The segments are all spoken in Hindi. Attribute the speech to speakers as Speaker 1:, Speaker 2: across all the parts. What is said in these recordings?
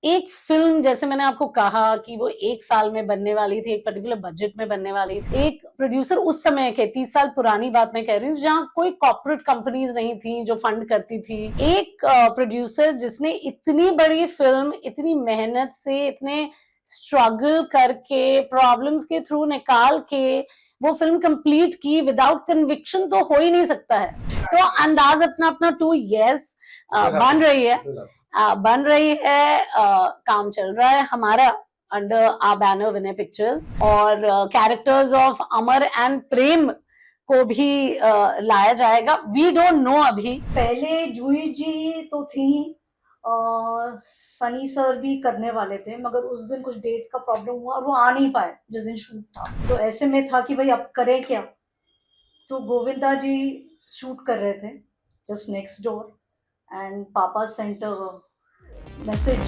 Speaker 1: एक फिल्म जैसे मैंने आपको कहा कि वो 1 साल में बनने वाली थी, एक पर्टिकुलर बजट में बनने वाली थी। एक प्रोड्यूसर उस समय के 30 साल पुरानी बात मैं कह रही हूँ, जहाँ कोई कॉर्पोरेट कंपनीज नहीं थी जो फंड करती थी। एक प्रोड्यूसर जिसने इतनी बड़ी फिल्म इतनी मेहनत से, इतने स्ट्रगल करके, प्रॉब्लम्स के थ्रू निकाल के वो फिल्म कंप्लीट की, विदाउट कन्विक्शन तो हो ही नहीं सकता है। तो अंदाज अपना अपना 2 years बन रही है, काम चल रहा है हमारा under our banner Vinay pictures, और characters of Amar and Prem को भी लाया जाएगा। वी डोंट नो अभी।
Speaker 2: पहले जूही जी तो थी, सनी सर भी करने वाले थे, मगर उस दिन कुछ डेट्स का प्रॉब्लम हुआ और वो आ नहीं पाए जिस दिन शूट था। तो ऐसे में था कि भाई अब करें क्या। तो गोविंदा जी शूट कर रहे थे जस्ट नेक्स्ट डोर, एंड पापा सेंट अ मैसेज।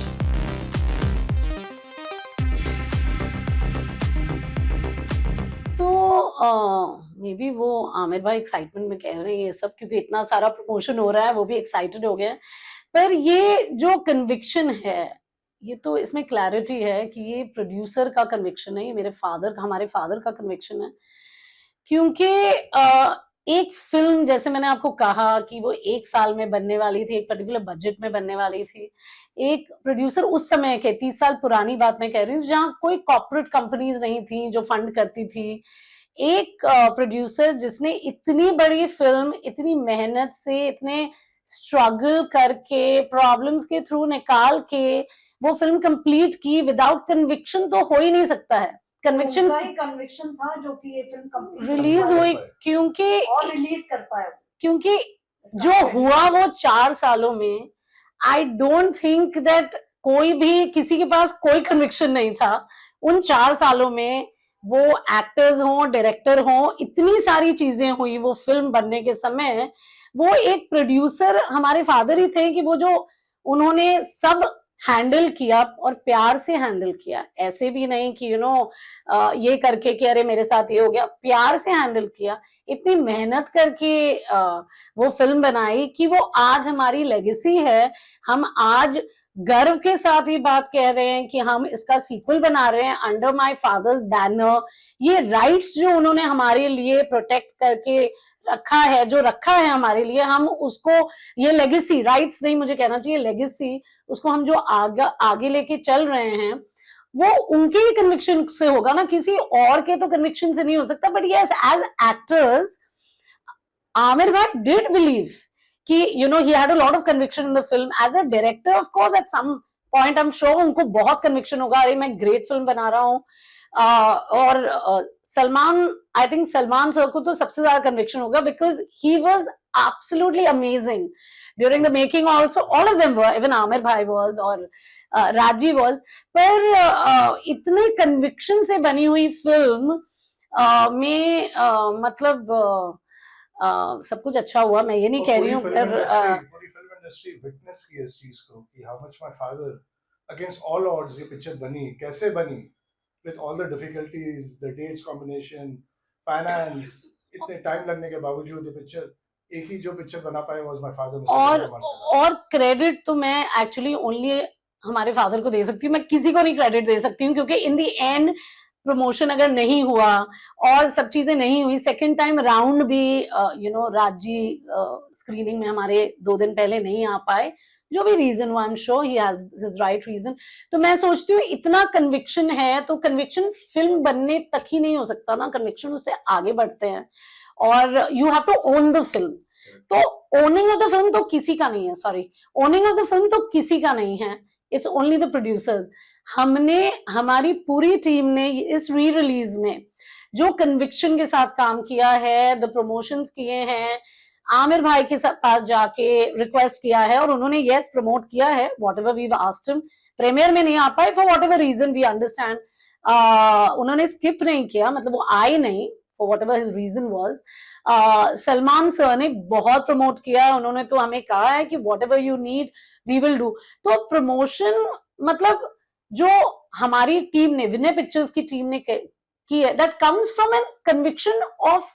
Speaker 1: तो मे बी वो आमिर भाई एक्साइटमेंट में कह रहे हैं ये सब, क्योंकि इतना सारा प्रमोशन हो रहा है, वो भी एक्साइटेड हो गए हैं। पर ये जो कन्विक्शन है, ये तो इसमें क्लैरिटी है कि ये प्रोड्यूसर का कन्विक्शन है, ये हमारे फादर का कन्विक्शन है। क्योंकि एक फिल्म जैसे मैंने आपको कहा कि वो 1 साल में बनने वाली थी, एक पर्टिकुलर बजट में बनने वाली थी। एक प्रोड्यूसर उस समय के 30 साल पुरानी बात मैं कह रही हूँ, जहाँ कोई कॉर्पोरेट कंपनीज नहीं थी जो फंड करती थी। एक प्रोड्यूसर जिसने इतनी बड़ी फिल्म इतनी मेहनत से, इतने स्ट्रगल करके, प्रॉब्लम्स के थ्रू निकाल के वो फिल्म कंप्लीट की, विदाउट कन्विक्शन तो हो ही नहीं सकता है।
Speaker 2: कन्विक्शन का ही कन्विक्शन था जो कि ये फिल्म कंप्लीट
Speaker 1: रिलीज हुई, क्योंकि
Speaker 2: और रिलीज कर पाया,
Speaker 1: क्योंकि जो हुआ वो 4 सालों में, आई डोंट थिंक दैट कोई भी, किसी के पास कोई कन्विक्शन नहीं था उन 4 सालों में। वो एक्टर्स हों, डायरेक्टर हों, इतनी सारी चीजें हुई वो फिल्म बनने के समय। वो एक प्रोड्यूसर हमारे फादर ही थे कि वो जो उन्होंने सब हैंडल किया और प्यार से हैंडल किया। ऐसे भी नहीं कि ये करके कि अरे मेरे साथ ये हो गया, प्यार से हैंडल किया। इतनी मेहनत करके वो फिल्म बनाई कि वो आज हमारी लेगेसी है। हम आज गर्व के साथ ही बात कह रहे हैं कि हम इसका सीक्वल बना रहे हैं अंडर माय फादर्स बैनर। ये राइट्स जो उन्होंने हमारे लिए प्रोटेक्ट करके रखा है, जो रखा है हमारे लिए, हम उसको, ये लेगेसी, राइट्स नहीं मुझे कहना चाहिए, लेगेसी, उसको हम जो आगे लेके चल रहे हैं, वो उनके ही कन्विक्शन से होगा ना, किसी और के तो कन्विक्शन से नहीं हो सकता। But yes, as actors Aamir भाई डिड बिलीव कि he had a lot of conviction in the film. As a director, of course, at some point I'm sure उनको बहुत conviction होगा, अरे मैं great film बना रहा हूँ। और Salman, I think Salman sir को तो सबसे ज्यादा conviction होगा, because he was absolutely amazing during the making also. All of them were, even Aamir भाई was और राजी was। पर इतने conviction से बनी हुई फिल्म में मतलब सब कुछ अच्छा हुआ, मैं ये नहीं कह रही हूँ।
Speaker 3: पूरी फिल्म इंडस्ट्री विटनेस की इस चीज को कि how much my father against all odds ये पिक्चर बनी, कैसे बनी, with all the difficulties, the dates combination, finance, इतने टाइम लगने के बावजूद ये पिक्चर, एक ही जो पिक्चर बना पाए वाज माय फादर।
Speaker 1: और क्रेडिट तो मैं एक्चुअली ओनली हमारे फादर को दे सकती हूँ, मैं किसी को नहीं क्रेडिट दे सकती हूँ, क्योंकि इन दी एंड प्रमोशन अगर नहीं हुआ और सब चीजें नहीं हुई, सेकेंड टाइम राउंड भी राजी स्क्रीनिंग में हमारे 2 दिन पहले नहीं आ पाए, जो भी रीजन हुआ, I am sure he has his right reason. तो मैं सोचती हूँ इतना कन्विक्शन है तो कन्विक्शन फिल्म बनने तक ही नहीं हो सकता ना, कन्विक्शन उससे आगे बढ़ते हैं, और you have to own the film. तो ओनिंग ऑफ द फिल्म तो किसी का नहीं है, sorry, owning of the film तो किसी का नहीं है, इट्स ओनली द प्रोड्यूसर्स। हमने, हमारी पूरी टीम ने इस री रिलीज में जो कन्विक्शन के साथ काम किया है, द प्रमोशंस किए हैं, आमिर भाई के पास जाके रिक्वेस्ट किया है और उन्होंने यस प्रमोट किया है, whatever we asked him. Premiere में नहीं आ पाए for whatever reason, we understand. उन्होंने स्किप नहीं किया, मतलब वो आए नहीं, for whatever his reason was. Salman sir ने बहुत प्रमोट किया, उन्होंने तो हमें कहा है कि whatever you need we will do. तो प्रमोशन मतलब जो हमारी टीम ने, विनय पिक्चर्स की टीम ने की है, that comes from an conviction of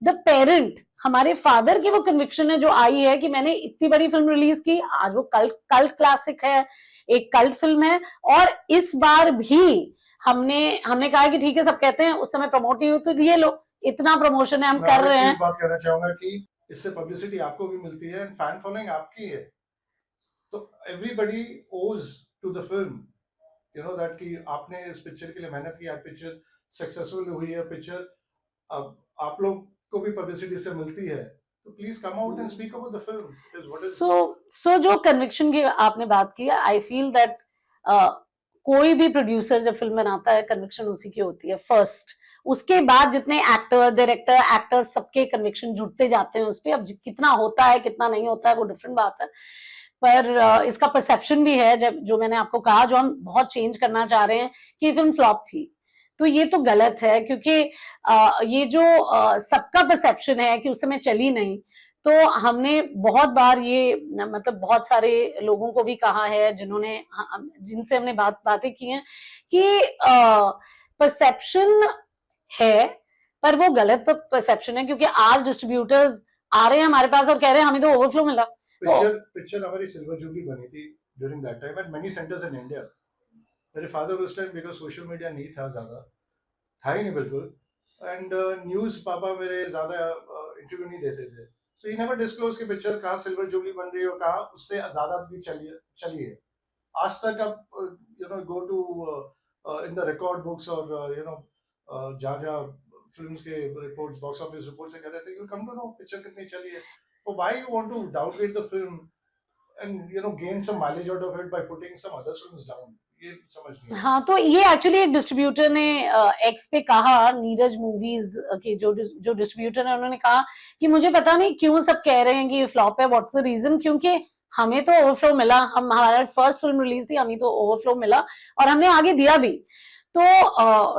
Speaker 1: the parent. हमारे फादर की वो कन्विक्शन है जो आई है कि मैंने इतनी बड़ी फिल्म रिलीज की, आज वो कल्ट क्लासिक है, एक कल्ट फिल्म है। और इस बार भी हमने कहा कि ठीक है, सब कहते हैं उस समय प्रमोट नहीं हुई, तो ये लो इतना प्रमोशन है, हम
Speaker 3: मैं
Speaker 1: कर
Speaker 3: और
Speaker 1: रहे
Speaker 3: एक
Speaker 1: हैं।
Speaker 3: चीज बात करना चाहूंगा कि इससे पब्लिसिटी आपको भी मिलती है एंड फैन फॉलोइंग आपकी है, तो everybody owes to the film, you know that कि आपने इस पिक्चर के लिए मेहनत की, आप पिक्चर सक्सेसफुल हुई है, पिक्चर अब आप लोग को भी पब्लिसिटी से मिलती है, तो please come out and speak about the film is what is.
Speaker 1: So जो कन्विक्शन की आपने बात की, आई फील दैट कोई भी प्रोड्यूसर जब फिल्म बनाता है, कन्विक्शन उसी की होती है फर्स्ट। उसके बाद जितने एक्टर, डायरेक्टर, एक्टर्स, सबके कन्विक्शन जुड़ते जाते हैं उस पर। अब कितना होता है कितना नहीं होता है वो डिफरेंट बात है, पर इसका परसेप्शन भी है, जब जो मैंने आपको कहा, जो हम बहुत चेंज करना चाह रहे हैं कि फिल्म फ्लॉप थी, तो ये तो गलत है, क्योंकि ये जो सबका परसेप्शन है कि उस समय चली नहीं, तो हमने बहुत बार ये मतलब बहुत सारे लोगों को भी कहा है जिनसे हमने बातें की हैं कि परसेप्शन है, पर वो गलत परसेप्शन है, क्योंकि आज डिस्ट्रीब्यूटर्स आ रहे हैं हमारे पास और कह रहे हैं हमें तो ओवरफ्लो मिला।
Speaker 3: पिक्चर हमारी सिल्वर जुबली बनी थी during that time eight many centres in India. मेरे फादर उस टाइम, बिकॉज सोशल मीडिया नहीं था, ज्यादा था ही नहीं बिल्कुल, एंड न्यूज पापा मेरे ज्यादा इंटरव्यू नहीं देते थे, सो ही नेवर डिस्क्लोज कि पिक्चर कहाँ सिल्वर जुबली बन रही है और कहाँ उससे ज्यादा भी चली है। आज तक आप you know go to in the record books और यू नो जहाँ जहाँ फिल्म्स के रिपोर्ट्स, बॉक्स ऑफिस रिपोर्ट से कह रहे थे, you come to know picture कितनी चली है। So why you want to downgrade the film and you know gain some mileage out of it by putting some other films down? ये समझ नहीं।
Speaker 1: हाँ, तो ये एक्चुअली एक डिस्ट्रीब्यूटर ने एक्स पे कहा, नीरज मूवीज के जो डिस्ट्रीब्यूटर है, उन्होंने कहा कि मुझे पता नहीं क्यों सब कह रहे हैं कि ये फ्लॉप है, व्हाट्स द रीजन, क्योंकि हमें तो ओवरफ्लो मिला, हमारा फर्स्ट फिल्म रिलीज थी, हमें तो ओवरफ्लो मिला और हमने आगे दिया भी। तो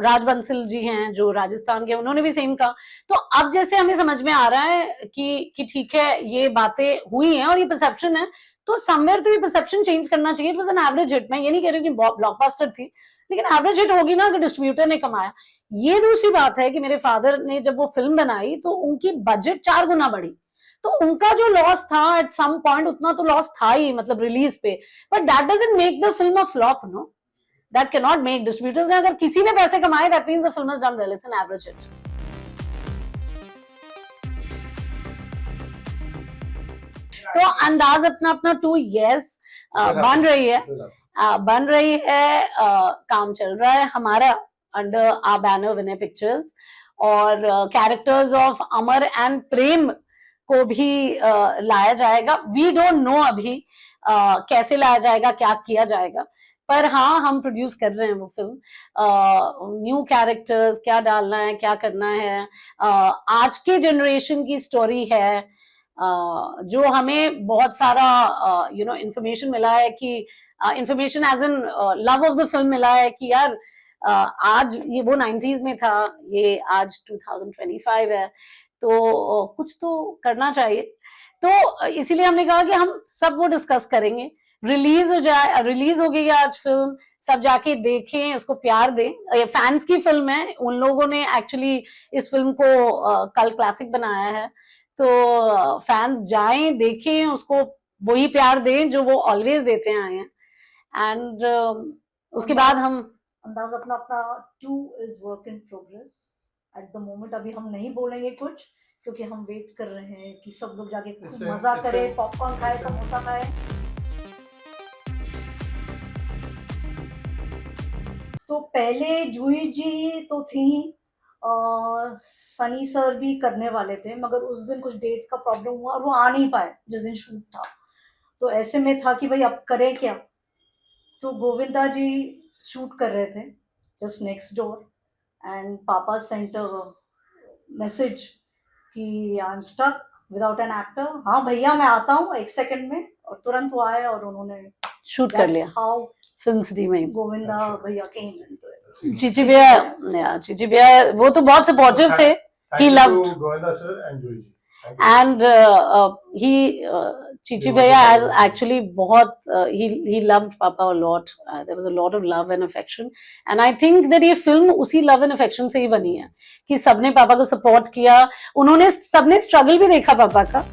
Speaker 1: राज बंसल जी हैं जो राजस्थान के, उन्होंने भी सेम कहा। तो अब जैसे हमें समझ में आ रहा है कि ठीक है, ये बातें हुई हैं और ये परसेप्शन है, तो समवेयर तो ये परसेप्शन चेंज करना चाहिए। It was an average hit. मैं ये नहीं कह रही कि ब्लॉकबस्टर थी, लेकिन एवरेज हिट होगी ना, कि डिस्ट्रीब्यूटर ने कमाया। ये दूसरी बात है कि मेरे फादर ने जब वो फिल्म बनाई तो उनकी बजट 4 गुना बढ़ी, तो उनका जो लॉस था एट सम पॉइंट, उतना तो लॉस था ही, मतलब रिलीज पे, but that doesn't make the film a flop, no, that can not make. Distributors ने, अगर किसी ने पैसे कमाए, that means the film has done well, it's an average hit. तो अंदाज अपना अपना 2 यस बन रही है, काम चल रहा है हमारा under our banner Vinay pictures, और characters of Amar and Prem को भी लाया जाएगा। वी डोंट नो अभी कैसे लाया जाएगा, क्या किया जाएगा, पर हाँ, हम प्रोड्यूस कर रहे हैं वो फिल्म। न्यू कैरेक्टर्स क्या डालना है, क्या करना है, आज के जनरेशन की स्टोरी है, जो हमें बहुत सारा यू नो इंफॉर्मेशन मिला है, कि information as in love of the film मिला है, कि यार आज ये वो 90s में था, ये आज 2025 है, तो कुछ तो करना चाहिए। तो इसीलिए हमने कहा कि हम सब वो डिस्कस करेंगे। रिलीज हो जाए, रिलीज हो गई आज फिल्म, सब जाके देखें, उसको प्यार दें। ये फैंस की फिल्म है, उन लोगों ने एक्चुअली इस फिल्म को कल्ट क्लासिक बनाया है, तो फैंस जाएं, देखें, उसको वही प्यार दें जो वो ऑलवेज देते आए हैं। एंड उसके बाद हम
Speaker 2: अंदाज अपना 2 is work in progress at the moment. अभी हम नहीं बोलेंगे कुछ, क्योंकि हम वेट कर रहे हैं कि सब लोग जाके खूब मजा करें, पॉपकॉर्न खाए, समोसा खाए। तो पहले जूही जी तो थी, सनी सर भी करने वाले थे, मगर उस दिन कुछ डेट्स का प्रॉब्लम हुआ और वो आ नहीं पाए जिस दिन शूट था। तो ऐसे में था कि भाई अब करें क्या। तो गोविंदा जी शूट कर रहे थे जस्ट नेक्स्ट डोर, एंड पापा सेंट अ मैसेज कि I am stuck without an actor. हाँ भैया मैं आता हूँ 1 सेकंड में, और तुरंत वो आए और उन्होंने
Speaker 1: शूट कर लिया
Speaker 2: हाउ
Speaker 1: फिल्म सिटी में।
Speaker 2: गोविंदा भैया केम इनटू इट।
Speaker 1: चीची भैया वो तो बहुत सपोर्टिव थे। He loved
Speaker 3: Govinda sir and Joy ji.
Speaker 1: And Chichi Bhaiya has actually he loved Papa a lot. There was a lot of love and affection, and I think that ये फिल्म उसी love and affection से ही बनी है, कि सबने पापा को सपोर्ट किया, उन्होंने सबने स्ट्रगल भी देखा पापा का,